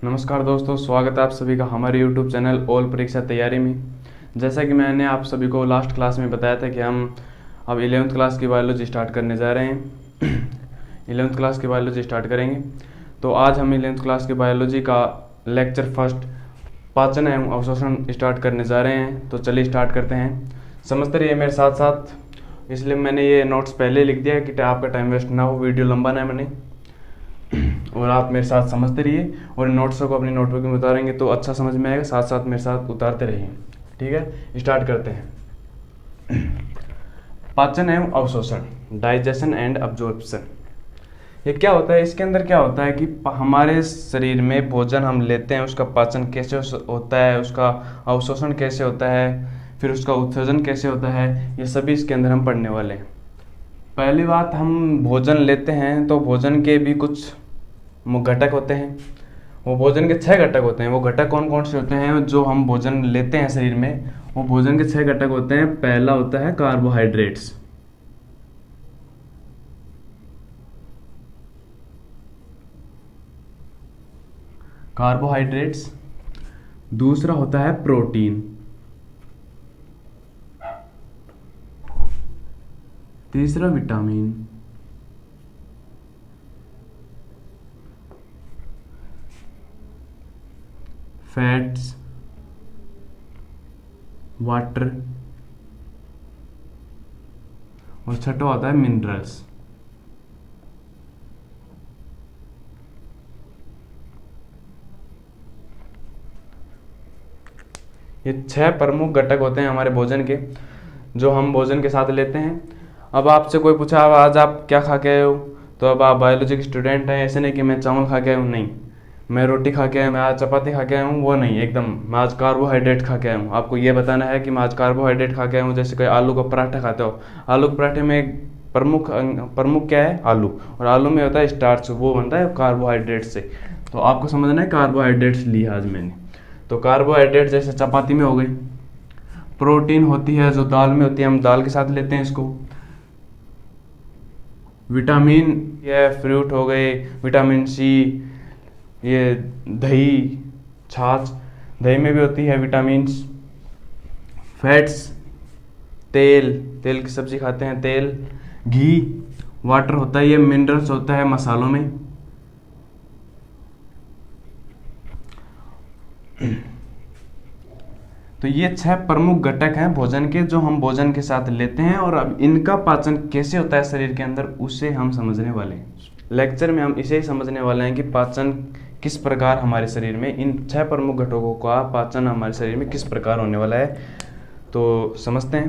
नमस्कार दोस्तों, स्वागत है आप सभी का हमारे YouTube चैनल ऑल परीक्षा तैयारी में। जैसा कि मैंने आप सभी को लास्ट क्लास में बताया था कि हम अब 11th क्लास की बायोलॉजी स्टार्ट करने जा रहे हैं। 11th क्लास की बायोलॉजी स्टार्ट करेंगे। तो आज हम 11th क्लास की बायोलॉजी का लेक्चर फर्स्ट पाचन एवं अवशोषण स्टार्ट करने जा रहे हैं। तो चलिए स्टार्ट करते हैं। समझते रहिए मेरे साथ साथ, इसलिए मैंने ये नोट्स पहले लिख दिया कि आपका टाइम वेस्ट ना हो, वीडियो लंबा ना बने, और आप मेरे साथ समझते रहिए और नोट्सों को अपनी नोटबुक में उतारेंगे तो अच्छा समझ में आएगा। साथ साथ मेरे साथ उतारते रहिए, ठीक है। स्टार्ट करते हैं। पाचन एवं अवशोषण, डाइजेशन एंड अब्जॉर्प्शन। ये क्या होता है, इसके अंदर क्या होता है कि हमारे शरीर में भोजन हम लेते हैं, उसका पाचन कैसे होता है, उसका अवशोषण कैसे होता है, फिर उसका उत्सर्जन कैसे होता है, ये सभी इसके अंदर हम पढ़ने वाले हैं। पहली बात, हम भोजन लेते हैं तो भोजन के भी कुछ घटक होते हैं। वो भोजन के 6 घटक होते हैं। वो घटक कौन कौन से होते हैं जो हम भोजन लेते हैं शरीर में? वो भोजन के 6 घटक होते हैं। पहला होता है कार्बोहाइड्रेट्स, कार्बोहाइड्रेट्स। दूसरा होता है प्रोटीन। तीसरा विटामिन। फैट्स, वाटर, और छठा होता है मिनरल्स। ये 6 प्रमुख घटक होते हैं हमारे भोजन के, जो हम भोजन के साथ लेते हैं। अब आपसे कोई पूछा आज आप क्या खा के आए हो, तो अब आप बायोलॉजी के स्टूडेंट हैं, ऐसे नहीं कि मैं चावल खा के आया हूँ, नहीं। मैं रोटी खा के आया, मैं आज चपाती खा के आया हूँ, वो नहीं। एकदम मैं आज कार्बोहाइड्रेट खा के आया हूँ। आपको ये बताना है कि मैं आज कार्बोहाइड्रेट खा के आया हूँ। जैसे कोई आलू का पराठा खाते हो, आलू के पराठे में प्रमुख क्या है? आलू। और आलू में होता है स्टार्च, वो बनता है कार्बोहाइड्रेट से। तो आपको समझना है कार्बोहाइड्रेट्स लिया आज मैंने। तो कार्बोहाइड्रेट जैसे चपाती में हो गई। प्रोटीन होती है जो दाल में होती है, हम दाल के साथ लेते हैं इसको। विटामिन, ये फ्रूट हो गए, विटामिन सी, ये दही, छाछ, दही में भी होती है विटामिन्स। फैट्स, तेल, तेल की सब्जी खाते हैं, तेल। घी, वाटर होता है, ये मिनरल्स होता है मसालों में। तो ये 6 प्रमुख घटक हैं भोजन के, जो हम भोजन के साथ लेते हैं। और अब इनका पाचन कैसे होता है शरीर के अंदर, उसे हम समझने वाले हैं। लेक्चर में हम इसे ही समझने वाले हैं कि पाचन किस प्रकार हमारे शरीर में, इन 6 प्रमुख घटकों का पाचन हमारे शरीर में किस प्रकार होने वाला है। तो समझते हैं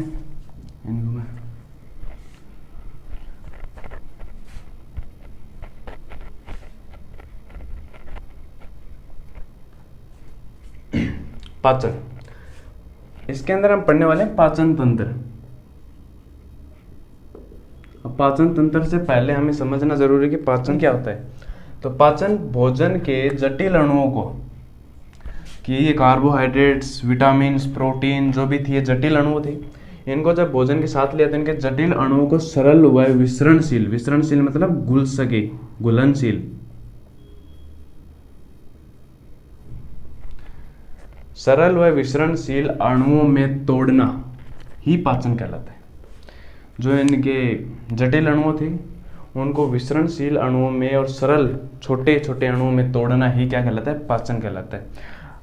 इनको मैं। पाचन, इसके अंदर हम पढ़ने वाले हैं पाचन तंत्र। अब पाचन तंत्र से पहले हमें समझना जरूरी है कि पाचन क्या होता है। तो पाचन भोजन के जटिल अणुओं को, कि ये कार्बोहाइड्रेट्स, विटामिन्स, प्रोटीन जो भी थी, ये जटिल अणु थे, इनको जब भोजन के साथ लिया तो इनके जटिल अणुओं को सरल व विसरणशील, विसरणशील मतलब घुल सके, घुलनशील, सरल व विसरणशील अणुओं में तोड़ना ही पाचन कहलाता है। जो इनके जटिल अणु थे उनको विसरणशील अणुओं में और सरल छोटे छोटे अणुओं में तोड़ना ही क्या कहलाता है? पाचन कहलाता है।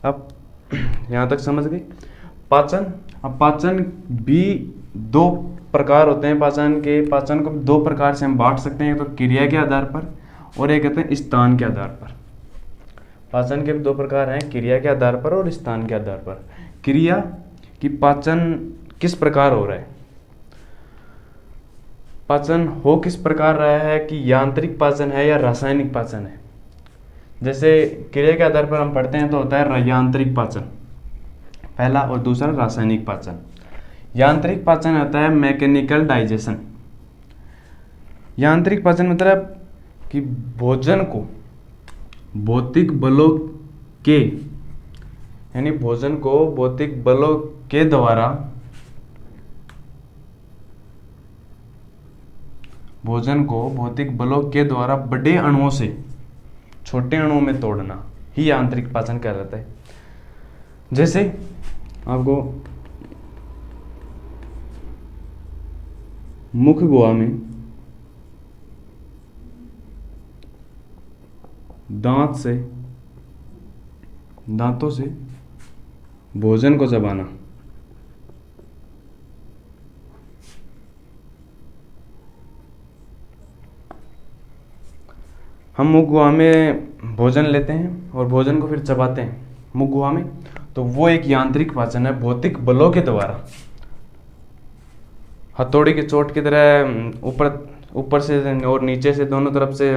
अब यहाँ तक समझ गए पाचन। अब पाचन भी 2 प्रकार होते हैं पाचन के। पाचन को 2 प्रकार से हम बांट सकते हैं, तो क्रिया के आधार पर और एक कहते हैं स्थान के आधार पर। पाचन के 2 प्रकार हैं, क्रिया के आधार पर और स्थान के आधार पर। क्रिया कि पाचन किस प्रकार हो रहा है, पाचन हो किस प्रकार रहा है, कि यांत्रिक पाचन है या रासायनिक पाचन है। जैसे क्रिया के आधार पर हम पढ़ते हैं तो होता है यांत्रिक पाचन पहला, और दूसरा रासायनिक पाचन। यांत्रिक पाचन होता है मैकेनिकल डाइजेशन। यांत्रिक पाचन मतलब कि भोजन को भौतिक बलों के, यानी भोजन को भौतिक बलों के द्वारा, भोजन को भौतिक बलों के द्वारा बड़े अणुओं से छोटे अणुओं में तोड़ना, ही आंतरिक पाचन कहलाता है। जैसे आपको मुख गुहा में दांतों से भोजन को चबाना, हम मुख गुहा में भोजन लेते हैं और भोजन को फिर चबाते हैं मुख गुहा में, तो वो एक यांत्रिक पाचन है भौतिक बलों के द्वारा। हथौड़ी की चोट की तरह ऊपर से और नीचे से दोनों तरफ से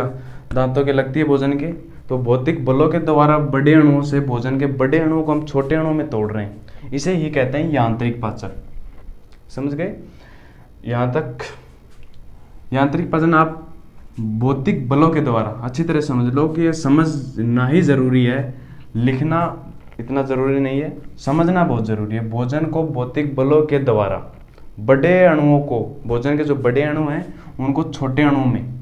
दांतों के लगती है भोजन के, तो भौतिक बलों के द्वारा बड़े अणुओं से भोजन के बड़े अणुओं को हम छोटे अणुओं में तोड़ रहे हैं, इसे ही कहते हैं यांत्रिक पाचन। समझ गए? यहाँ तक यांत्रिक पाचन आप भौतिक बलों के द्वारा अच्छी तरह समझ लो कि ये समझना ही जरूरी है, लिखना इतना जरूरी नहीं है, समझना बहुत जरूरी है। भोजन को भौतिक बलों के द्वारा बड़े अणुओं को, भोजन के जो बड़े अणु हैं उनको छोटे अणुओं में,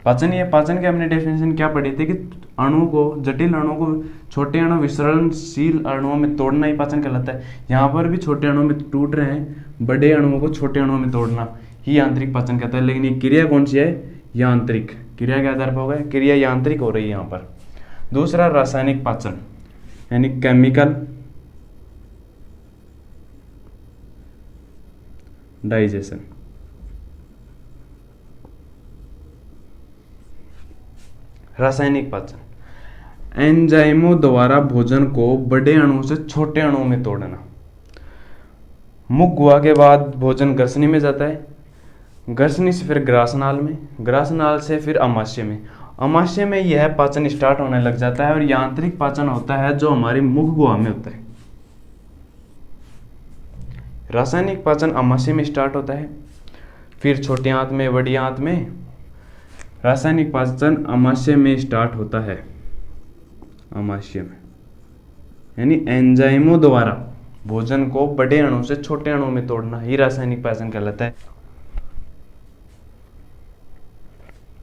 पाचन के हमने डेफिनेशन क्या पढ़ी थी कि अणु को, जटिल अणु को छोटे अणु विसरणशील अणुओं में तोड़ना ही पाचन कहलाता है। यहाँ पर भी छोटे अणुओं में टूट रहे हैं, बड़े अणुओं को छोटे अणुओं में तोड़ना ही यांत्रिक पाचन कहता है। लेकिन ये क्रिया कौन सी है? यांत्रिक। क्रिया के आधार पर होगा, क्रिया यांत्रिक हो रही है यहाँ पर। दूसरा रासायनिक पाचन यानी केमिकल डाइजेशन। रासायनिक पाचन एंजाइमों द्वारा भोजन को बड़े अणुओं से छोटे अणुओं में तोड़ना। मुख गुहा के बाद भोजन ग्रसनी में जाता है, ग्रसनी से फिर ग्रासनाल में, ग्रासनाल से फिर अमाशय में, अमाशय में यह पाचन स्टार्ट होने लग जाता है और यांत्रिक पाचन होता है जो हमारी मुख गुहा में होता है। रासायनिक पाचन अमाशय में स्टार्ट होता है, फिर छोटी आंत में, बड़ी आंत में। रासायनिक पाचन अमाशय में स्टार्ट होता है, अमाशय में, यानी एंजाइमों द्वारा भोजन को बड़े अणु से छोटे अणु में तोड़ना ही रासायनिक पाचन कहलाता है।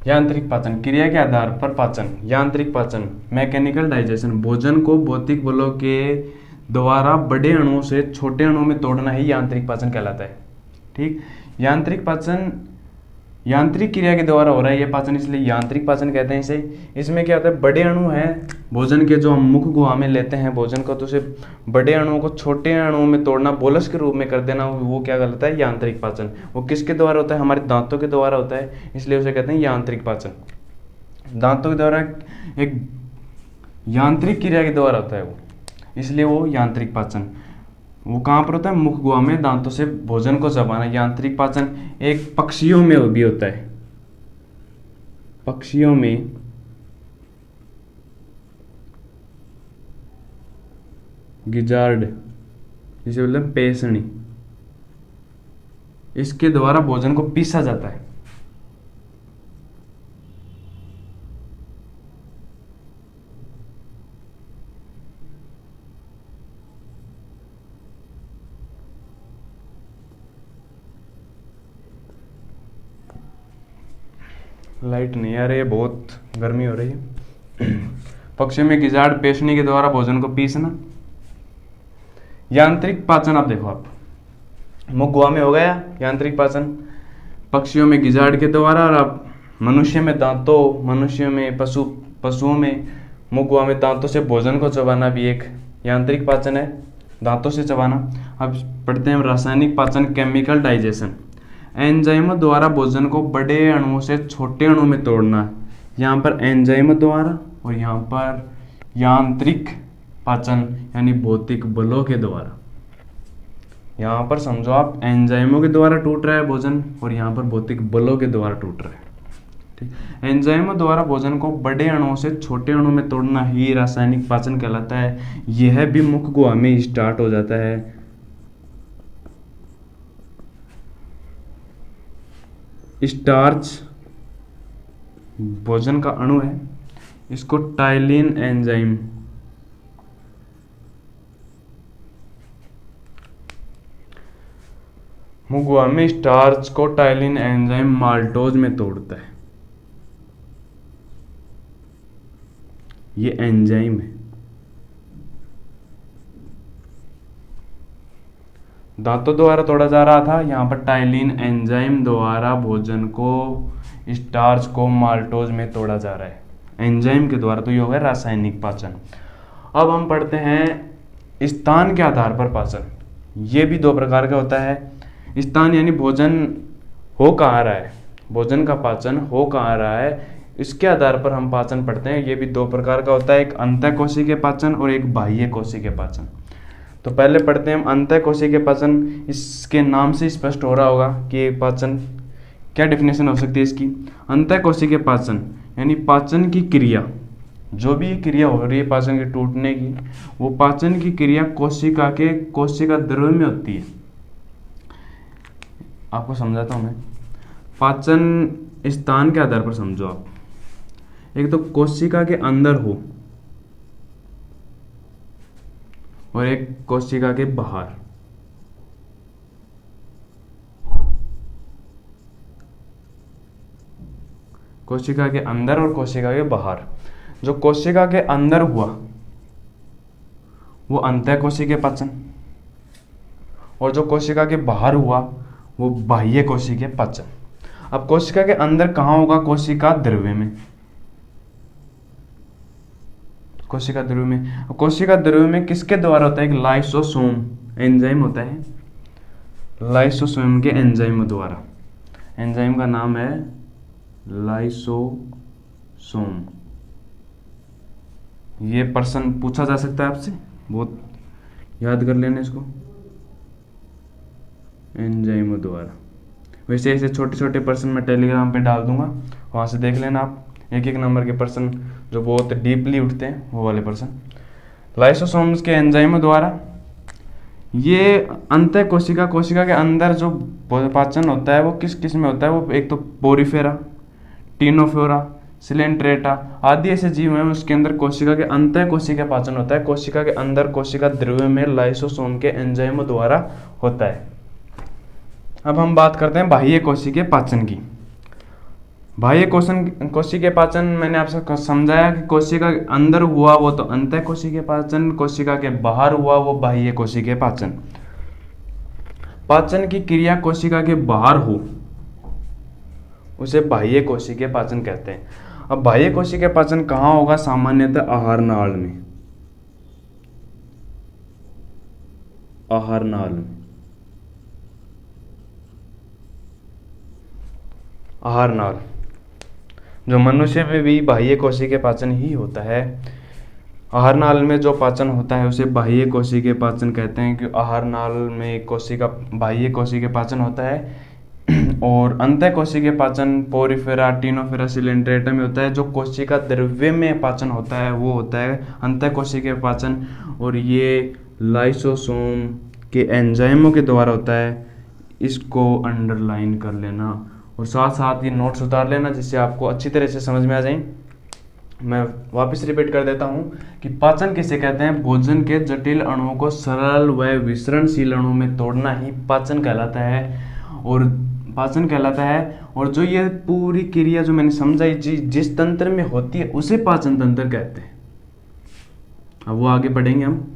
यांत्रिक पाचन क्रिया के आधार पर पाचन। यांत्रिक पाचन मैकेनिकल डाइजेशन, भोजन को भौतिक बलों के द्वारा बड़े अणुओं से छोटे अणुओं में तोड़ना ही यांत्रिक पाचन कहलाता है। ठीक, यांत्रिक पाचन यांत्रिक क्रिया के द्वारा हो रहा है ये पाचन, इसलिए यांत्रिक पाचन कहते हैं इसे। इसमें क्या होता है, बड़े अणु हैं भोजन के जो हम मुख गुहा में लेते हैं भोजन को, तो उसे बड़े अणुओं को छोटे अणुओं में तोड़ना, बोलस के रूप में कर देना, वो क्या कहलाता है? यांत्रिक पाचन। वो किसके द्वारा होता है? हमारे दांतों के द्वारा होता है, इसलिए उसे कहते हैं यांत्रिक पाचन। दांतों के द्वारा एक यांत्रिक क्रिया के द्वारा होता है वो, इसलिए वो यांत्रिक पाचन। वो कहाँ पर होता है? मुख गुहा में दांतों से भोजन को चबाना। यांत्रिक पाचन एक पक्षियों में भी होता है, पक्षियों में गिजार्ड, जिसे बोलते हैं पेसणी, इसके द्वारा भोजन को पीसा जाता है। लाइट नहीं आ रही है, बहुत गर्मी हो रही है। पक्षी में गिजाड़ पेशनी के द्वारा भोजन को पीसना। यांत्रिक पाचन आप देखो, आप मुख गुहा में हो गया यांत्रिक पाचन, पक्षियों में गिजाड़ के द्वारा, और आप मनुष्य में दांतों, मनुष्य में पशुओं में मुख गुहा में दांतों से भोजन को चबाना भी एक यांत्रिक पाचन है, दांतों से चबाना। अब पढ़ते हैं रासायनिक पाचन केमिकल डाइजेशन। एंजाइमों द्वारा भोजन को बड़े अणुओं से छोटे अणुओं में तोड़ना। यहाँ पर एंजाइमों द्वारा और यहाँ पर यांत्रिक पाचन यानी भौतिक बलों के द्वारा। यहाँ पर समझो आप, एंजाइमों के द्वारा टूट रहा है भोजन और यहाँ पर भौतिक बलों के द्वारा टूट रहा है। ठीक, एंजाइमों द्वारा भोजन को बड़े अणुओं से छोटे अणुओं में तोड़ना ही रासायनिक पाचन कहलाता है। यह भी मुख गुहा में स्टार्ट हो जाता है। स्टार्च भोजन का अणु है, इसको टाइलिन एंजाइम, मुख गुहा में स्टार्च को टाइलिन एंजाइम माल्टोज में तोड़ता है। ये एंजाइम है, दांतों द्वारा तोड़ा जा रहा था, यहाँ पर टाइलिन एंजाइम द्वारा भोजन को स्टार्च को माल्टोज में तोड़ा जा रहा है, एंजाइम के द्वारा। तो ये हो गया रासायनिक पाचन। अब हम पढ़ते हैं स्थान के आधार पर पाचन। ये भी दो प्रकार का होता है। स्थान यानी भोजन हो कहाँ रहा है, भोजन का पाचन हो कहाँ रहा है, इसके आधार पर हम पाचन पढ़ते हैं। ये भी दो प्रकार का होता है, एक अंतःकोशिकीय पाचन और एक बाह्य कोशिकीय पाचन। तो पहले पढ़ते हैं हम अंतःकोशिकीय पाचन। इसके नाम से स्पष्ट हो रहा होगा कि ये पाचन क्या डेफिनेशन हो सकती है इसकी। अंतःकोशिकीय पाचन यानी पाचन की क्रिया, जो भी क्रिया हो रही है पाचन के टूटने की, वो पाचन की क्रिया कोशिका द्रव्य में होती है। आपको समझाता हूँ मैं। पाचन स्थान के आधार पर समझो आप। एक तो कोशिका के अंदर हो और एक कोशिका के बाहर। कोशिका के अंदर और कोशिका के बाहर। जो कोशिका के अंदर हुआ वो अंतःकोशिकीय पाचन, और जो कोशिका के बाहर हुआ वो बाह्य कोशिकीय पाचन। अब कोशिका के अंदर कहाँ होगा, कोशिका द्रव्य में। कोशिका द्रव्य में, कोशिका द्रव्य में किसके द्वारा होता है, एक लाइसोसोम एंजाइम होता है, लाइसोसोम के एंजाइम द्वारा। एंजाइम का नाम है लाइसोसोम। ये प्रश्न पूछा जा सकता है आपसे, बहुत याद कर लेना इसको, एंजाइम द्वारा। वैसे ऐसे छोटे छोटे प्रश्न मैं टेलीग्राम पे डाल दूंगा, वहाँ से देख लेना आप, एक एक नंबर के प्रश्न जो बहुत डीपली उठते हैं वो वाले प्रश्न। लाइसोसोम्स के एंजाइम द्वारा ये अंतःकोशिका, कोशिका के अंदर जो पाचन होता है वो किस किस में होता है, वो एक तो पोरीफेरा, टीनोफोरा, सिलेंट्रेटा आदि ऐसे जीव हैं, उसके अंदर कोशिका के अंतःकोशिकीय पाचन होता है। कोशिका के अंदर कोशिका द्रव्य में लाइसोसोम के एंजाइम द्वारा होता है। अब हम बात करते हैं बाह्य कोशिकीय पाचन की। बाह्य कोशिकीय पाचन मैंने आपसे समझाया कि कोशिका के अंदर हुआ वो तो अंतःकोशिकीय पाचन, कोशिका के बाहर हुआ वो बाह्य कोशिकीय पाचन। पाचन की क्रिया कोशिका के बाहर हो उसे बाह्य कोशिकीय पाचन कहते हैं। अब बाह्य कोशिकीय पाचन कहाँ होगा, सामान्यतः आहार नाल में। आहार नाल में, आहार नाल, जो मनुष्य में भी बाह्य कोशिकीय पाचन ही होता है। आहार नाल में जो पाचन होता है उसे बाह्य कोशिकीय पाचन कहते हैं, कि आहार नाल में कोशिका बाह्य कोशिकीय पाचन होता है। और अंतःकोशिकीय पाचन पोरीफेरा, टीनोफेरा, सिलेंट्रेटा में होता है। जो कोशिका द्रव्य में पाचन होता है वो होता है अंतःकोशिकीय पाचन, और ये लाइसोसोम के एंजाइमों के द्वारा होता है। इसको अंडरलाइन कर लेना और साथ साथ ये नोट्स उतार लेना, जिससे आपको अच्छी तरह से समझ में आ जाए। मैं वापस रिपीट कर देता हूँ कि पाचन किसे कहते हैं, भोजन के जटिल अणुओं को सरल व विसरणशील अणु में तोड़ना ही पाचन कहलाता है, और पाचन कहलाता है। और जो ये पूरी क्रिया जो मैंने समझाई जिस तंत्र में होती है उसे पाचन तंत्र कहते हैं। अब वो आगे बढ़ेंगे हम,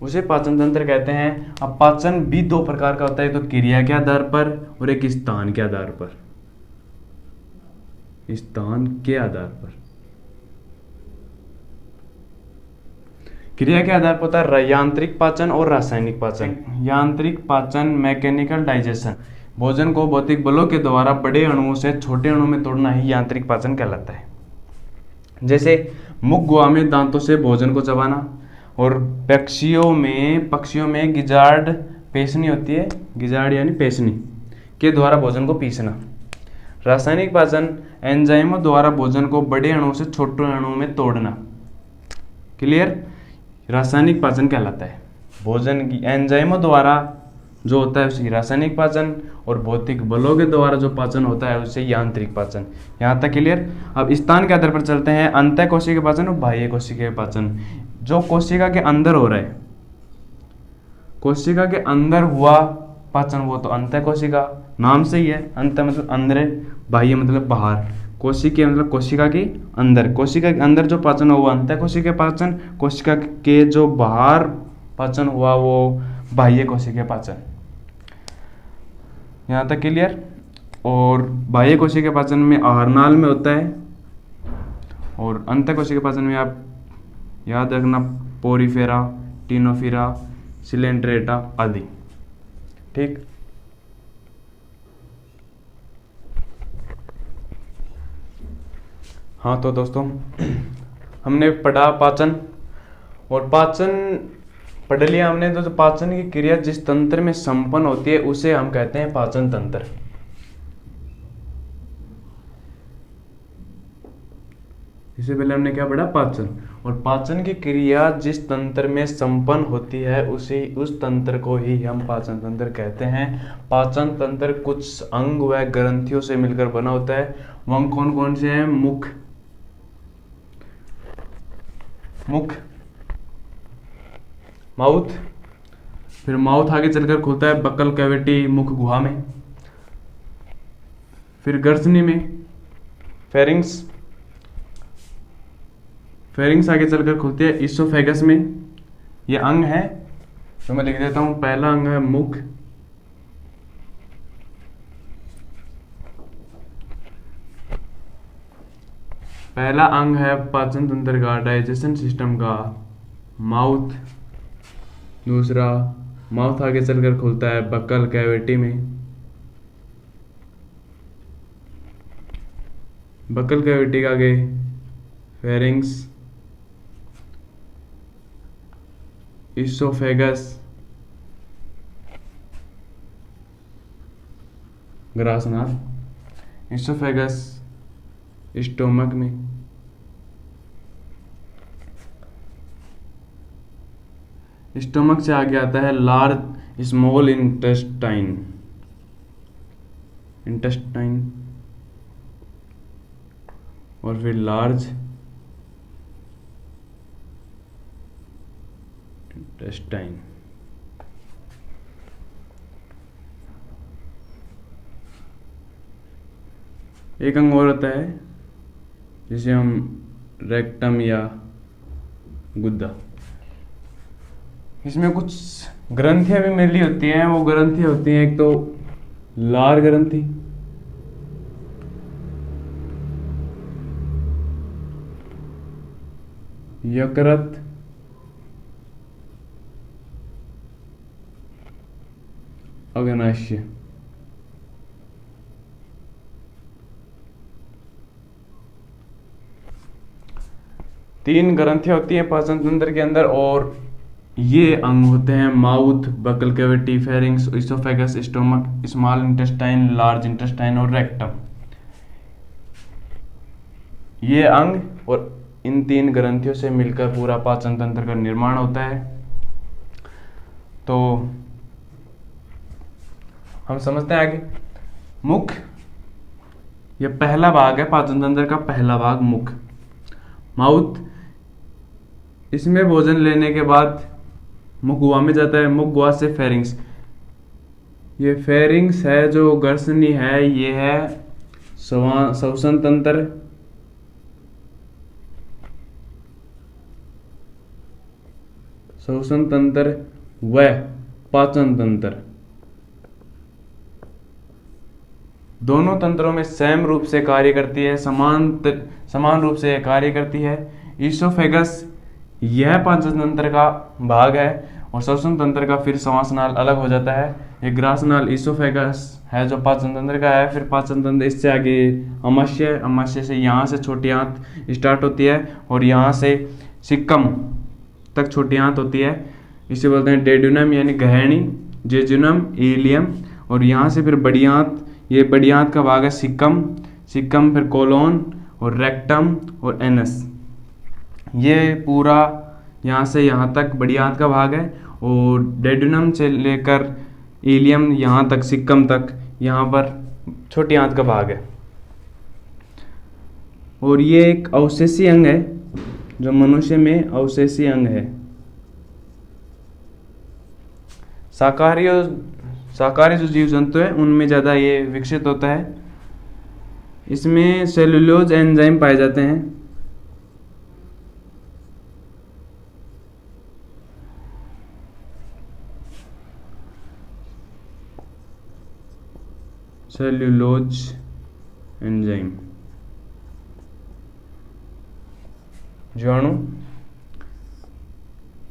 उसे पाचन तंत्र कहते हैं। अब पाचन भी दो प्रकार का होता है, तो क्रिया के आधार पर और एक स्थान के आधार पर। स्थान के आधार पर, क्रिया के आधार पर होता है यांत्रिक पाचन और रासायनिक पाचन। यांत्रिक पाचन मैकेनिकल डाइजेशन, भोजन को भौतिक बलों के द्वारा बड़े अणुओं से छोटे अणुओं में तोड़ना ही यांत्रिक पाचन कहलाता है। जैसे मुख गुहा में दांतों से भोजन को चबाना, और पक्षियों में गिजार्ड पेशनी होती है, गिजार्ड यानी पेशनी के द्वारा भोजन को पीसना। रासायनिक पाचन एंजाइमों द्वारा भोजन को बड़े अणुओं से छोटे अणुओं में तोड़ना। क्लियर, रासायनिक पाचन कहलाता है। भोजन की एंजाइमों द्वारा जो होता है उसी रासायनिक पाचन, और भौतिक बलों के द्वारा जो पाचन होता है उसे यांत्रिक पाचन। यहाँ तक क्लियर। अब स्थान के आधार पर चलते हैं, अंतःकोशिकीय पाचन और बाह्य कोशिकीय पाचन। जो कोशिका के अंदर हो रहा है, कोशिका के अंदर हुआ पाचन वो तो अंतःकोशिका, नाम से ही है। अंत मतलब अंदर, बाह्य मतलब बाहर। कोशिका मतलब कोशिका के अंदर, कोशिका के अंदर जो पाचन हुआ अंतःकोशिकीय पाचन, कोशिका के जो बाहर पाचन हुआ वो बाह्य कोशिकीय पाचन। यहाँ तक क्लियर। और बाह्य कोशिकीय पाचन में आहार नाल में होता है, और अंतः कोशिकीय पाचन में आप याद रखना पोरीफेरा, टिनोफिरा, सिलेंट्रेटा आदि। ठीक। हाँ तो दोस्तों हमने पढ़ा पाचन, और पाचन पढ़ लिया हमने। तो पाचन की क्रिया जिस तंत्र में संपन्न होती है उसे हम कहते हैं पाचन तंत्र। इससे पहले हमने क्या पढ़ा? पाचन। और पाचन की क्रिया जिस तंत्र में संपन्न होती है उस तंत्र को ही हम पाचन तंत्र कहते हैं। पाचन तंत्र कुछ अंग व ग्रंथियों से मिलकर बना होता है। वो अंग कौन कौन से हैं? मुख, माउथ, फिर माउथ आगे चलकर खुलता है बकल कैविटी, मुख गुहा में, फिर गर्दनी में फेरिंग्स आगे चलकर खुलती है इसोफेगस में। ये अंग है, तो मैं लिख देता हूं। पहला अंग है मुख, पहला अंग है पाचन तंत्र का, डाइजेशन सिस्टम का, माउथ। दूसरा, माउथ आगे चलकर खुलता है बकल कैविटी में, बकल कैविटी के आगे फेरिंग्स, इसोफेगस, ग्रासनाल, इसोफेगस स्टोमक में, स्टोमक से आगे आता है लार्ज स्मॉल इंटेस्टाइन, और फिर लार्ज इंटेस्टाइन। एक अंग और होता है जिसे हम रेक्टम या गुद्दा। इसमें कुछ ग्रंथियां भी मिली होती हैं। वो ग्रंथियां होती हैं, एक तो लार ग्रंथि, यकृत, अग्नाशय। तीन ग्रंथियां होती हैं पाचन तंत्र के अंदर, और ये अंग होते हैं mouth, buccal cavity, pharynx, oesophagus, stomach, small intestine, large intestine और रेक्टम। ये अंग और इन तीन ग्रंथियों से मिलकर पूरा पाचन तंत्र का निर्माण होता है। तो हम समझते हैं आगे। मुख, ये पहला भाग है पाचन तंत्र का, पहला भाग मुख। माउथ, इसमें भोजन लेने के बाद मुख गुहा में जाता है, मुख गुहा से फेरिंग्स। ये फेरिंग्स है जो गर्सनी है, ये है श्वसन तंत्र, श्वसन तंत्र व पाचन तंत्र। दोनों तंत्रों में सेम रूप से कार्य करती है, समान रूप से कार्य करती है। ईसोफेगस यह पाचन तंत्र का भाग है, और श्वसन तंत्र का फिर श्वासनाल अलग हो जाता है। ये ग्रासनाल ईसोफेगस है जो पाचन तंत्र का है। फिर पाचन तंत्र, इससे आगे अमाशय, अमाशय से यहाँ से छोटी आंत स्टार्ट होती है, और यहाँ से सिक्कम तक छोटी आंत होती है। इसे बोलते हैं डेड्यूनम यानी गहनी, जेजुनम, इलियम, और यहाँ से फिर बड़ी आंत। ये बड़ी आंत का भाग है सिक्कम, फिर कोलोन और रेक्टम और एनस। ये पूरा यहाँ से यहाँ तक बड़ी आंत का भाग है, और डेड्यूनम से लेकर इलियम यहाँ तक, सिक्कम तक, यहाँ पर छोटी आंत का भाग है। और ये एक अवशेषी अंग है जो मनुष्य में अवशेषी अंग है। शाकाहारी जो जीव जंतु है उनमें ज़्यादा ये विकसित होता है। इसमें सेलुलोज एंजाइम पाए जाते हैं। Cellulose enzyme. जीवाणु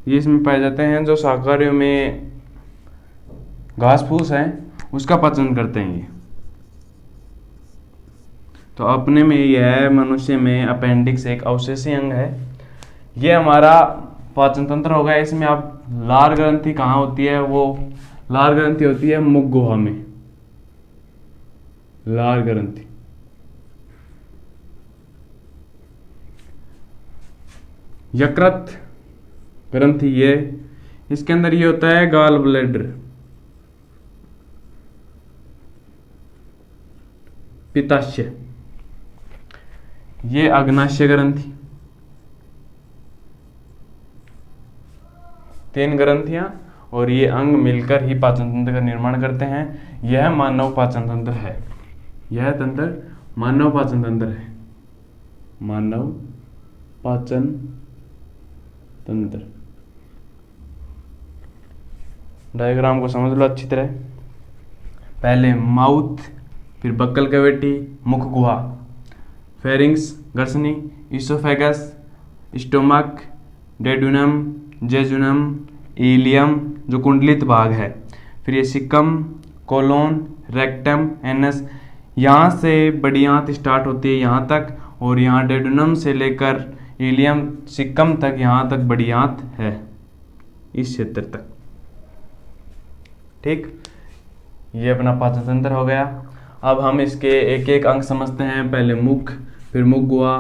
ये इसमें पाए जाते हैं जो शाकाहारियों में घास फूस है उसका पाचन करते हैं ये। तो अपने में यह मनुष्य में अपेंडिक्स एक अवशेषीय अंग है। ये हमारा पाचन तंत्र होगा। इसमें आप लार ग्रंथि कहाँ होती है? वो लार ग्रंथि होती है मुख गुहा में। लार ग्रंथि यकृत ग्रंथि ये इसके अंदर ये होता है गॉल ब्लैडर। पित्ताशय ये अग्नाशय ग्रंथि। 3 ग्रंथियां और ये अंग मिलकर ही पाचन तंत्र का निर्माण करते हैं। यह मानव पाचन तंत्र है। यह तंत्र मानव पाचन तंत्र है। मानव पाचन तंत्र। डायग्राम को समझ लो अच्छी तरह। पहले माउथ, फिर बक्कल कैविटी, मुख गुहा, फेरिंग्स ग्रसनी, oesophagus, stomach, duodenum, jejunum, ileum जो कुंडलित भाग है, फिर ये सिक्कम, कोलोन, रेक्टम, एनस। यहाँ से बड़ी आंत स्टार्ट होती है यहाँ तक, और यहाँ डेड्यूनम से लेकर इलियम सिक्कम तक, यहाँ तक बड़ी आंत है इस क्षेत्र तक। ठीक, ये अपना पाचन तंत्र हो गया। अब हम इसके एक एक अंग समझते हैं। पहले मुख, फिर मुख गुहा,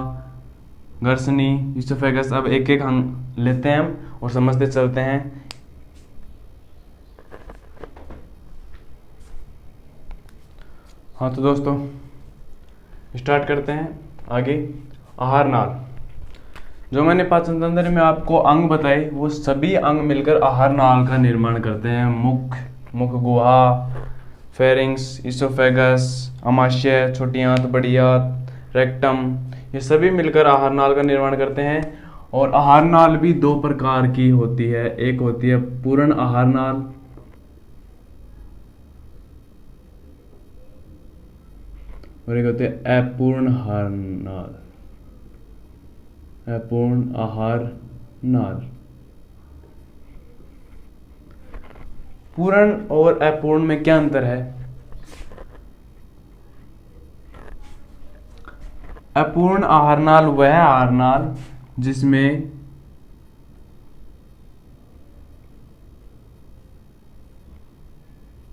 ग्रसनी, इसोफेगस। अब एक एक अंग लेते हैं हम और समझते चलते हैं। हाँ तो दोस्तों स्टार्ट करते हैं आगे। आहार नाल। जो मैंने पाचन तंत्र में आपको अंग बताए वो सभी अंग मिलकर आहार नाल का निर्माण करते हैं। मुख, मुख गुहा, फेरिंग्स, इसोफेगस, आमाशय, छोटी आंत, बड़ी आंत, रेक्टम, ये सभी मिलकर आहार नाल का निर्माण करते हैं। और आहार नाल भी 2 प्रकार की होती है। एक होती है पूर्ण आहार नाल, और एक होती है अपूर्ण आहार नाल। अपूर्ण आहार नाल। पूर्ण और अपूर्ण में क्या अंतर है? अपूर्ण आहार नाल वह आहार नाल जिसमें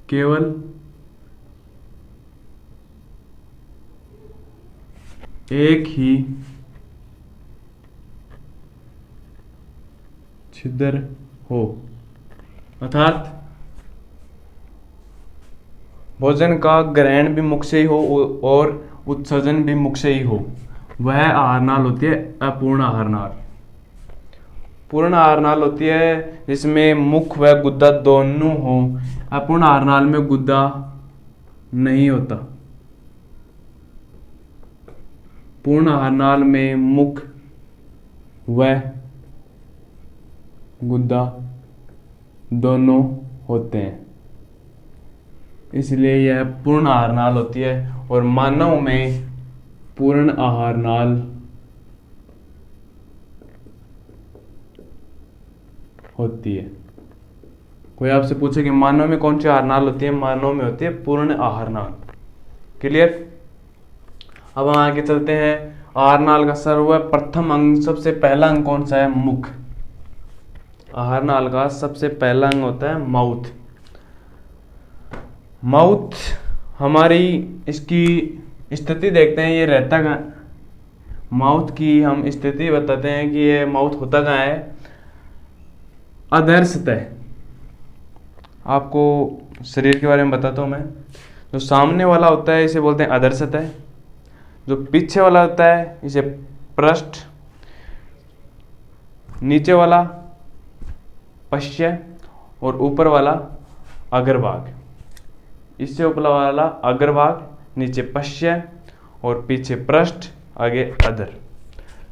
केवल एक ही छिद्र हो, अर्थात भोजन का ग्रहण भी मुख से ही हो और उत्सर्जन भी मुख से ही हो, वह आहार नाल होती है अपूर्ण आहार नाल। पूर्ण आहार नाल होती है जिसमें मुख व गुद्दा दोनों हो। अपूर्ण आहार नाल में गुद्दा नहीं होता। पूर्ण आहार नाल में मुख व गुद्दा दोनों होते हैं, इसलिए यह पूर्ण आहार नाल होती है। और मानव में पूर्ण आहार नाल होती है। कोई आपसे पूछे कि मानव में कौन सी आहार नाल होती है? मानव में होती है पूर्ण आहार नाल। क्लियर? अब हम आगे चलते हैं। आहार नाल का सर्वप्रथम अंग, सबसे पहला अंग कौन सा है? मुख। आहार नाल का सबसे पहला अंग होता है माउथ। माउथ हमारी इसकी स्थिति देखते हैं, ये रहता कहाँ? माउथ की हम स्थिति बताते हैं कि ये माउथ होता कहाँ है? अधर सतह। आपको शरीर के बारे में बताता हूँ मैं। जो सामने वाला होता है इसे बोलते हैं अधर सतह। जो पीछे वाला होता है इसे पृष्ठ, नीचे वाला पश्य और ऊपर वाला अग्रभाग। इससे ऊपर वाला अग्रभाग, नीचे पश्य और पीछे पृष्ठ, आगे अधर।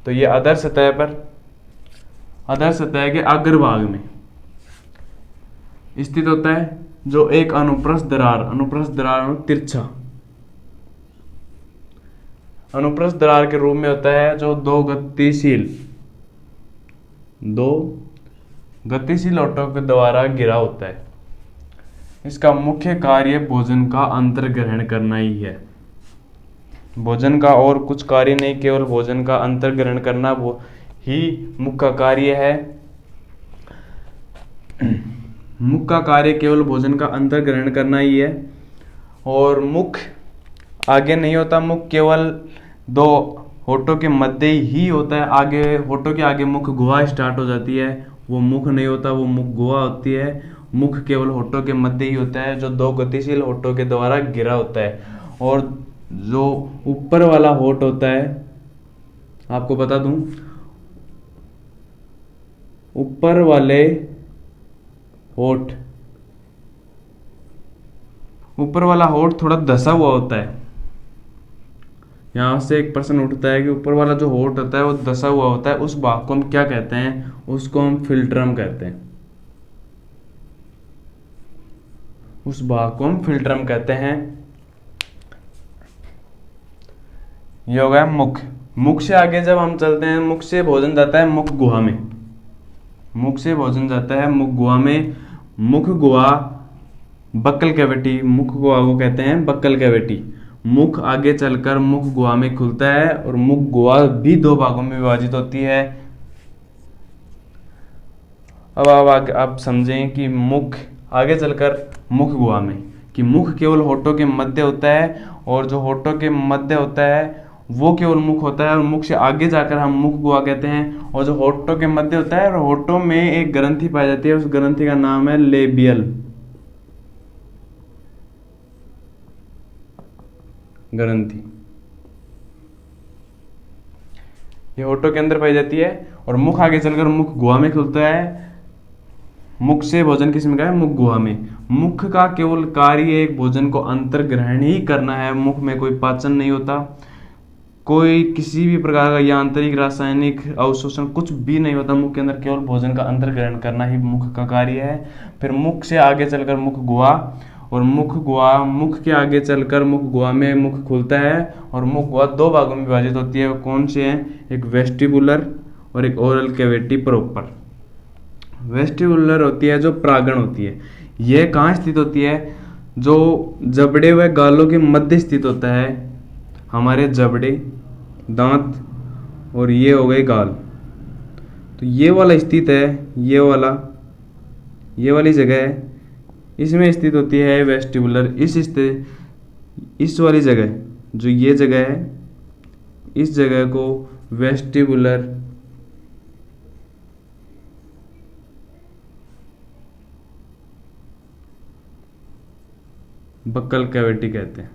तो ये अधर सतह पर, अधर सतह के अग्रभाग में स्थित होता है, जो एक अनुप्रस्थ दरार तिरछा अनुप्रस्थ दरार के रूप में होता है जो दो गतिशील होठों के द्वारा घिरा होता है। इसका मुख्य कार्य भोजन का अंतर्ग्रहण करना ही है। भोजन का और कुछ कार्य नहीं, केवल भोजन का अंतर्ग्रहण करना वो ही मुख्य कार्य है। मुख्य कार्य केवल भोजन का अंतर्ग्रहण करना ही है। और मुख आगे नहीं होता, मुख केवल दो होठों के मध्य ही होता है। आगे होठों के आगे मुख गुहा स्टार्ट हो जाती है, वो मुख नहीं होता, वो मुख गुहा होती है। मुख केवल होठों के मध्य ही होता है जो दो गतिशील होठों के द्वारा घिरा होता है। और जो ऊपर वाला होठ होता है, आपको बता दूं, ऊपर वाला होठ थोड़ा धसा हुआ होता है। यहां से एक प्रश्न उठता है कि ऊपर वाला जो होठ होता है वो धसा हुआ होता है, उस भाग को हम क्या कहते हैं? उसको हम फिल्ट्रम कहते हैं। उस भाग को हम फिल्ट्रम कहते हैं। ये हो गया मुख। मुख से आगे जब हम चलते हैं, मुख से भोजन जाता है मुख गुहा में। मुख से भोजन जाता है मुख गुहा में। मुख गुहा बक्कल कैविटी, मुख गुहा को कहते हैं बक्कल कैविटी। मुख आगे चलकर मुख गुहा में खुलता है और मुख गुहा भी दो भागों में विभाजित होती है। अब आप समझें कि मुख आगे चलकर मुख गुहा में, कि मुख केवल होठों के मध्य होता है और जो होठों के मध्य होता है वो केवल मुख होता है, और मुख से आगे जाकर हम मुख गुहा कहते हैं। और जो होठों के मध्य होता है और होठों में एक ग्रंथि पाई जाती है, उस ग्रंथि का नाम है लेबियल ग्रंथि। ये होठों के अंदर पाई जाती है और मुख आगे चलकर मुख गुहा में खुलता है। मुख से भोजन किस में का है? मुख गुहा में। मुख का केवल कार्य एक भोजन को अंतर्ग्रहण ही करना है। मुख में कोई पाचन नहीं होता, कोई किसी भी प्रकार का यांत्रिक रासायनिक अवशोषण कुछ भी नहीं होता। मुख के अंदर केवल भोजन का अंतर्ग्रहण करना ही मुख का कार्य है। फिर मुख से आगे चलकर मुख गुहा, और मुख के आगे चलकर मुख गुहा में मुख खुलता है और मुख गुहा दो भागों में विभाजित होती है। वो कौन से हैं? एक वेस्टिबुलर और एक ओरल कैविटी प्रॉपर। वेस्टिबुलर होती है जो प्रांगण होती है। यह कहाँ स्थित होती है? जो जबड़े व गालों के मध्य स्थित होता है। हमारे जबड़े, दांत और ये हो गए गाल, तो ये वाला स्थित है, ये वाली जगह है, इसमें स्थित होती है वेस्टिबुलर। इस वाली जगह, जो ये जगह है, इस जगह को वेस्टिबुलर बक्कल कैविटी कहते हैं,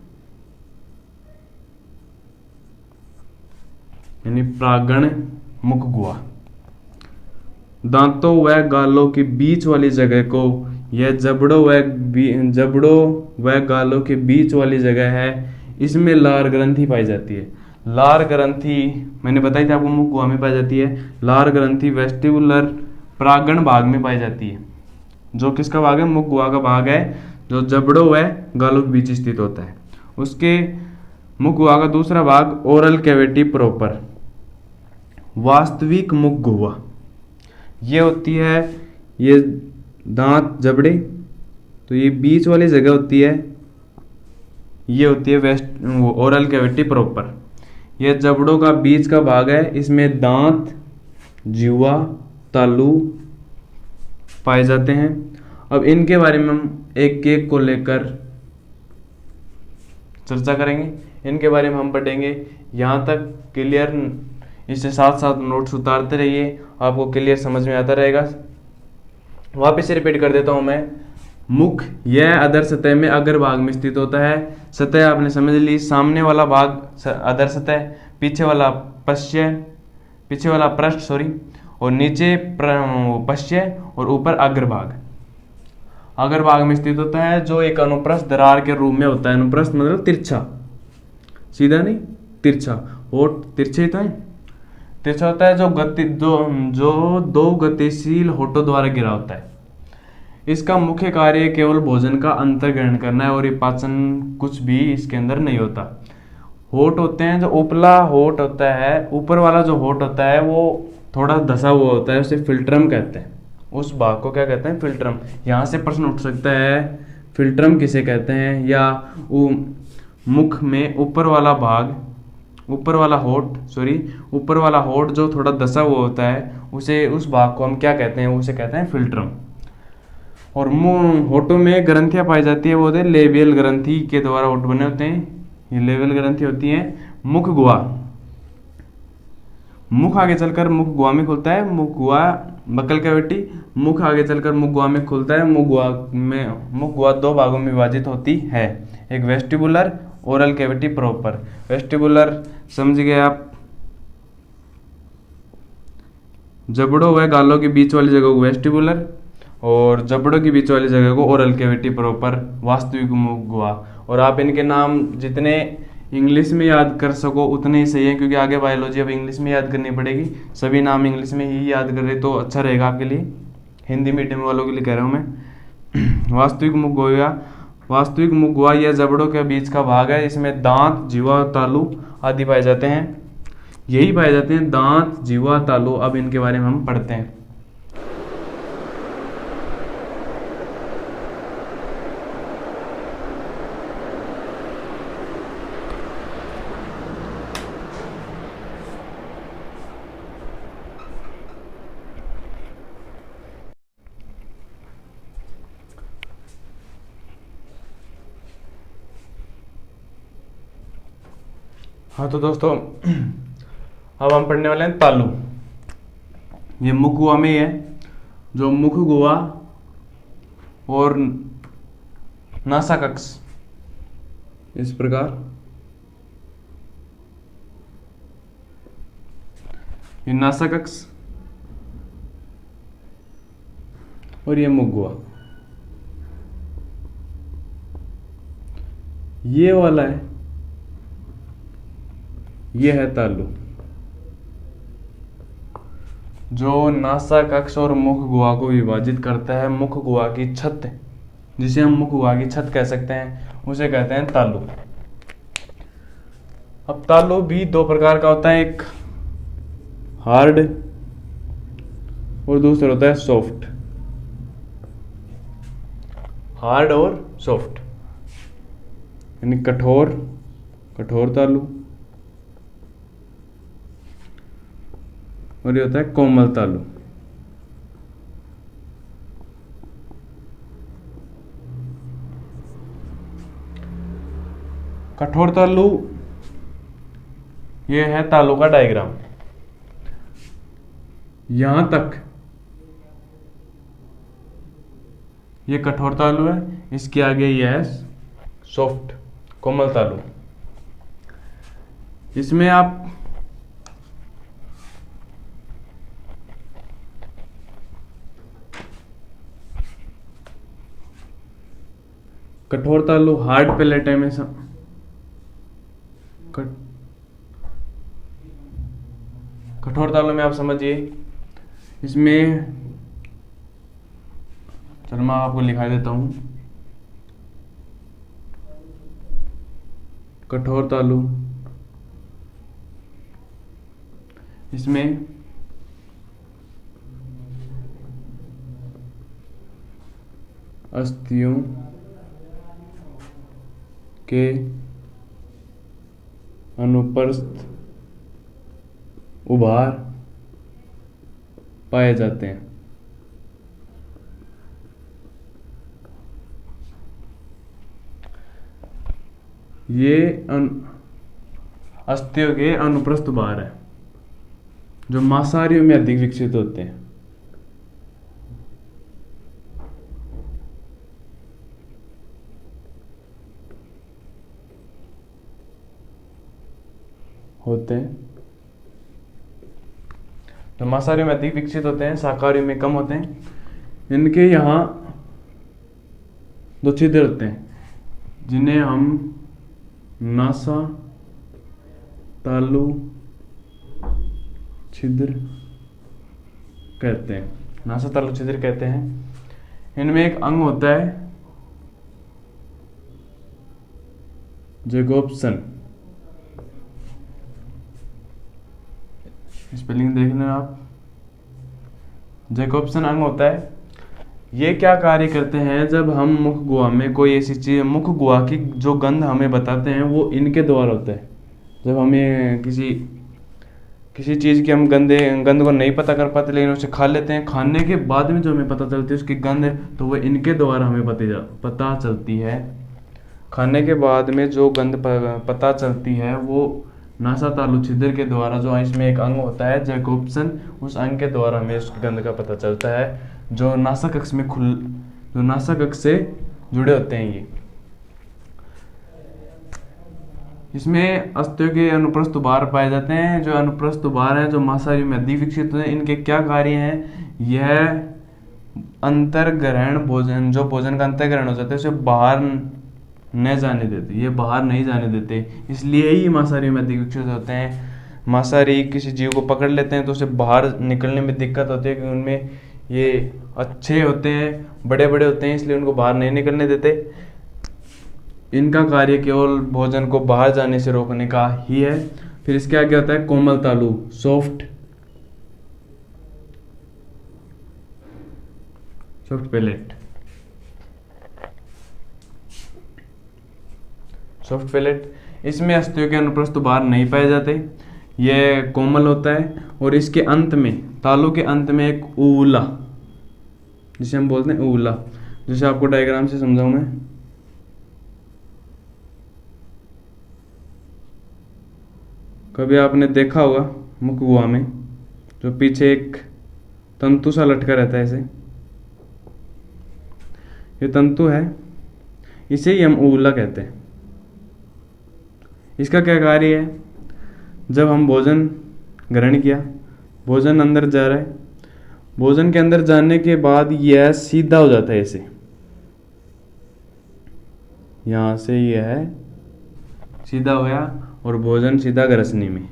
यानी प्रांगण मुख गुहा। दांतों व गालों के बीच वाली जगह को यह जबड़ों व गालों के बीच वाली जगह है। इसमें लार ग्रंथि पाई जाती है। लार ग्रंथि मैंने बताई थी आपको, मुख गुहा में पाई जाती है। लार ग्रंथि वेस्टिबुलर प्रांगण भाग में पाई जाती है, जो किसका भाग है? मुख गुहा का भाग है, जो जबड़ों व गालों के बीच स्थित होता है। उसके मुख गुहा का दूसरा भाग ओरल कैविटी प्रॉपर, वास्तविक मुख गुहा। ये होती है, ये दांत जबड़े, तो ये बीच वाली जगह होती है, ये होती है ओरल कैविटी प्रॉपर। ये जबड़ों का बीच का भाग है। इसमें दांत, जीवा, तालू पाए जाते हैं। अब इनके बारे में हम एक एक को लेकर चर्चा करेंगे। इनके बारे में हम पढ़ेंगे। यहाँ तक क्लियर, इससे साथ साथ नोट्स उतारते रहिए, आपको क्लियर समझ में आता रहेगा। वापस से रिपीट कर देता हूँ मैं। मुख यह अधर सतह में अग्र भाग में स्थित होता है। सतह आपने समझ ली, सामने वाला भाग अधर सतह, पीछे वाला पृष्ठ और नीचे पश्य और ऊपर अग्रभाग। अग्रभाग में स्थित होता है, जो एक अनुप्रस्थ दरार के रूप में होता है। अनुप्रस्थ मतलब तिरछा, सीधा नहीं, तिरछा। होठ तिरछे तो है, तिरछा होता है, जो दो गतिशील होठों द्वारा घिरा होता है। इसका मुख्य कार्य केवल भोजन का अंतर्ग्रहण करना है और ये पाचन कुछ भी इसके अंदर नहीं होता। होठ होते हैं, जो उपला होठ होता है, ऊपर वाला जो होठ होता है वो थोड़ा धसा हुआ होता है, उसे फिल्ट्रम कहते हैं। उस भाग को क्या कहते हैं? फिल्ट्रम। यहाँ से प्रश्न उठ सकता है फिल्ट्रम किसे कहते हैं, या मुख में ऊपर वाला भाग, ऊपर वाला होठ जो थोड़ा धसा हुआ होता है, उसे, उस भाग को हम क्या कहते हैं? उसे कहते हैं फिल्ट्रम। और मुंह होठों में ग्रंथियां पाई जाती है, वो होते हैं लेबियल ग्रंथि के द्वारा होठ बने होते हैं। ये लेबियल ग्रंथि होती है। मुख गुहा, मुख आगे चलकर मुख गुहा में खुलता है, मुख गुहा बकल कैविटी, मुख आगे चलकर मुख गुहा में खुलता है। मुख गुहा दो भागों में विभाजित होती है, एक vestibular, oral cavity proper. Vestibular समझ गए आप, जबड़ों व गालों के बीच वाली जगह को वेस्टिबुलर, और जबड़ों के बीच वाली जगह को ओरल कैविटी प्रॉपर, वास्तविक मुख गुहा। और आप इनके नाम जितने इंग्लिश में याद कर सको उतने ही सही है, क्योंकि आगे बायोलॉजी अब इंग्लिश में याद करनी पड़ेगी। सभी नाम इंग्लिश में ही याद कर रहे तो अच्छा रहेगा आपके लिए, हिंदी मीडियम वालों के लिए कह रहा हूँ मैं। वास्तविक मुख गुहा, वास्तविक मुख गुहा यह जबड़ों के बीच का भाग है, इसमें दांत, जीवा, तालु आदि पाए जाते हैं। यही पाए जाते हैं, दांत, जीवा, तालु। अब इनके बारे में हम पढ़ते हैं। हाँ तो दोस्तों, अब हम पढ़ने वाले हैं तालु। ये मुख गुहा में ही है, जो मुख गुहा और नासाकक्ष इस प्रकार, ये नासाकक्ष और ये मुख गुहा, ये वाला है, ये है तालु। जो नासाकक्ष और मुख गुहा को विभाजित करता है, मुख गुहा की छत, जिसे हम मुख गुहा की छत कह सकते हैं, उसे कहते हैं तालु। अब तालु भी दो प्रकार का होता है, एक हार्ड और दूसरा होता है सॉफ्ट। हार्ड और सॉफ्ट, यानी कठोर, कठोर तालु, और ये होता है कोमल तालु। कठोर तालु, ये है तालु का डायग्राम। यहां तक ये कठोर तालु है, इसके आगे ये है सॉफ्ट, कोमल तालु। इसमें आप कठोर तालु हार्ड पैलेट है में कठोर तालु में आप समझिए, इसमें, चलो मैं आपको लिखा देता हूं। कठोर तालु, इसमें अस्थियों के अनुप्रस्थ उभार पाए जाते हैं। ये अस्थियों के अनुप्रस्थ उभार है, जो मांसाहारियों में अधिक विकसित होते हैं। तो मांसाहारियों में अधिक विकसित होते हैं, शाकाहारियों में कम होते हैं। इनके यहाँ दो छिद्र होते हैं, जिन्हें हम नासा तालु छिद्र कहते हैं, नासा तालु छिद्र कहते हैं। इनमें एक अंग होता है जैकोब्सन, स्पेलिंग देख लें आप। जैकोब्सन अंग होता है, ये क्या कार्य करते हैं, जब हम मुख गुहा में कोई ऐसी चीज, मुख गुहा की जो गंध हमें बताते हैं वो इनके द्वारा होता है। जब हमें किसी चीज़ की हम गंध को नहीं पता कर पाते लेकिन उसे खा लेते हैं, खाने के बाद में जो हमें पता चलती है उसकी गंध है, तो वो इनके द्वारा हमें पता चलती है। खाने के बाद में जो गंध पता चलती है वो नासा तालु छिद्र के द्वारा, जो इसमें एक अंग होता है जैकोब्सन, उस अंग के द्वारा हमें उसकी गंध का पता चलता है, जो नासा कक्ष से जुड़े होते हैं ये। इसमें अस्थियों के अनुप्रस्थ उभार पाए जाते हैं। जो अनुप्रस्थ उभार हैं जो मांसाहारी में अधिक विकसित होते हैं, इनके क्या कार्य हैं, यह अंतर्ग्रहण भोजन, जो भोजन का अंतर्ग्रहण हो जाता है उसे बाहर न जाने देते, ये बाहर नहीं जाने देते, इसलिए ही मांसाहारी में अधिक विकसित होते हैं। मांसाहारी किसी जीव को पकड़ लेते हैं तो उसे बाहर निकलने में दिक्कत होती है, क्योंकि उनमें ये अच्छे होते हैं, बड़े बड़े होते हैं, इसलिए उनको बाहर नहीं निकलने देते। इनका कार्य केवल भोजन को बाहर जाने से रोकने का ही है। फिर इसके आगे होता है कोमल तालु, सॉफ्ट पैलेट। सॉफ्ट पैलेट, इसमें अस्थियों के अनुप्रस्थ बाहर नहीं पाए जाते, यह कोमल होता है, और इसके अंत में, तालु के अंत में एक ऊला, जिसे हम बोलते हैं ऊला, जिसे आपको डायग्राम से समझाऊं मैं। कभी आपने देखा होगा मुख गुहा में जो पीछे एक तंतु सा लटका रहता है, ऐसे, ये तंतु है, इसे ही हम ऊला कहते हैं। इसका क्या कार्य है, जब हम भोजन ग्रहण किया, भोजन अंदर जा रहा है, भोजन के अंदर जाने के बाद यह सीधा हो जाता है, ऐसे यहां से यह सीधा हो गया और भोजन सीधा ग्रसनी में,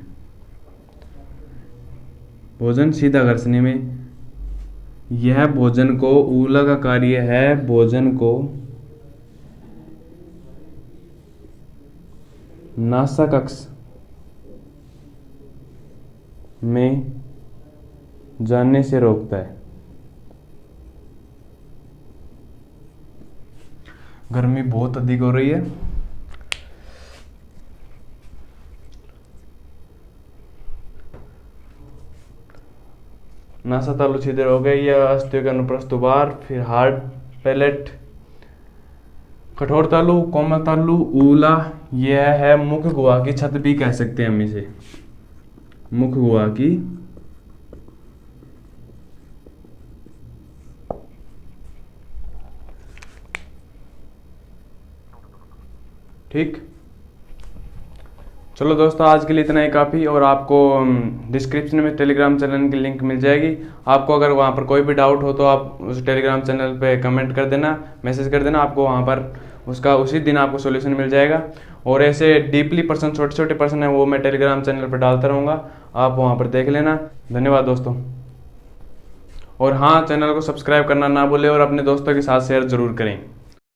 भोजन सीधा ग्रसनी में। यह भोजन को, ऊला का कार्य है भोजन को नासा कक्ष में जाने से रोकता है। गर्मी बहुत अधिक हो रही है, नासा तालु छिद्र हो गए, या अस्थियों के अनुप्रस्थ उभार, फिर हार्ड पैलेट, कठोर तालु, कोमल तालु, ऊला, यह है मुख गुहा की छत भी कह सकते हैं हम इसे, मुख गुहा की ठीक। चलो दोस्तों, आज के लिए इतना ही काफ़ी, और आपको डिस्क्रिप्शन में टेलीग्राम चैनल की लिंक मिल जाएगी। आपको अगर वहाँ पर कोई भी डाउट हो तो आप उस टेलीग्राम चैनल पे कमेंट कर देना, मैसेज कर देना, आपको वहाँ पर उसका उसी दिन आपको सॉल्यूशन मिल जाएगा। और ऐसे डीपली पर्सन, छोटे छोटे पर्सन है, वो मैं टेलीग्राम चैनल पर डालता रहूँगा, आप वहाँ पर देख लेना। धन्यवाद दोस्तों। और हाँ, चैनल को सब्सक्राइब करना ना भूलें और अपने दोस्तों के साथ शेयर ज़रूर करें।